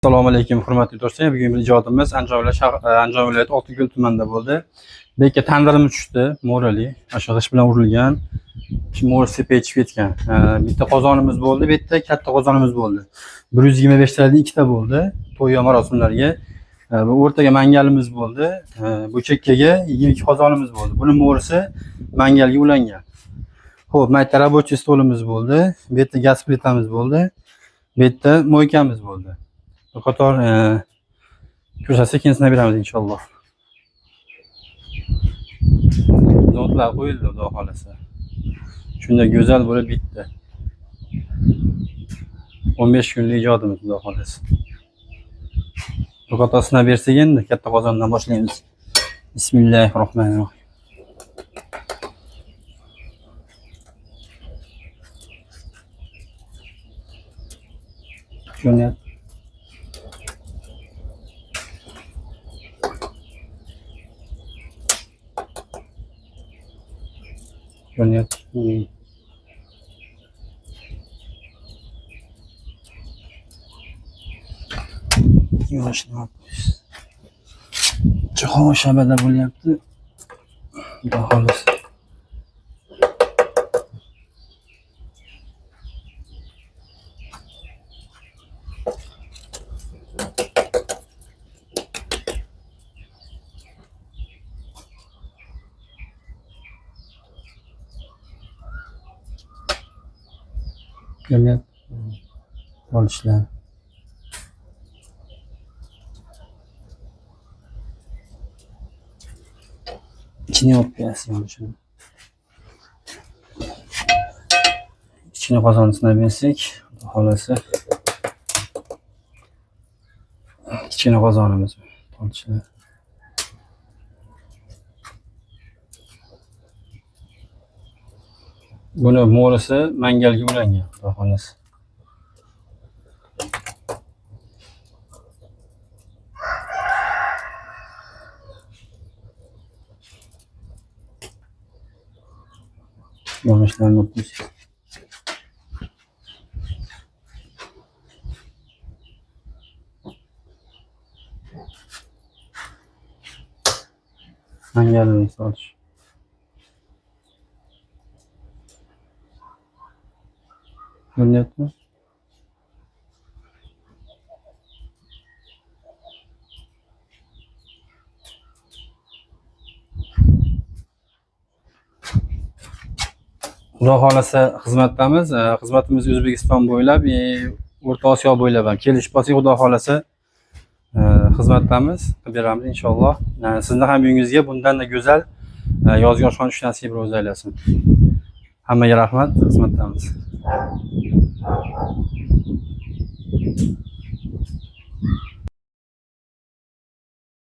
Assalomu alaykum, hurmatli do'stlar. Bugungi ijodimiz Andijon viloyati Oltingul tumanida bo'ldi. Bu yerga tandirimiz tushdi, mo'rali, ashyo g'ish bilan urilgan. Shu mo'risi pechib ketgan. Bitta qozonimiz bo'ldi, bu yerda katta qozonimiz bo'ldi. 125 tadan ikkita bo'ldi. To'y va marosimlarga. Bu o'rtaga mangalimiz bo'ldi. Bu chekkaga 22 qozonimiz bo'ldi. Buni mo'risi mangalga ulangan. Xo'p, mayta рабочий stolimiz bo'ldi. Bu yerda gaz plitamiz bo'ldi. Bu yerda mo'ykamiz bo'ldi. Bu qator ko'rsatsak keyin beramiz inshaalloh. Zotlar qo'yildi, xudo xolasa. Shunday go'zal bo'lib bitdi. 15 kunlik ijodimiz, xudo xolasa. Bu qator sinab bersak endi katta qozondan boshlaymiz. Bismillahirrohmanirrohim. Shuni yuvashlab jahon shabada bo'lyapti. Xudo xolasa. Görünüyor. Oluşlar. İçine yok biraz yanlışım. İçine kazanısına bensek, halası. İçine kazanımız. Oluşlar. Buni mo'risi mangalga ulangan, xudo xolasa. Yo'nalishlarni o'tamiz. Mangalni solish. Görünüyordu. Xudo xolasa xizmatdamiz. Xizmatimiz O'zbekiston bo'ylab, O'rta Osiyo bo'ylab ham kelishib qolsak, xudo xolasa xizmatdamiz, qilib beramiz inshaalloh. Sizni ham uyingizga bundan-da go'zal yozgi oshxona nasib ro'za aylasin. Hammaga rahmat, xizmatdamiz.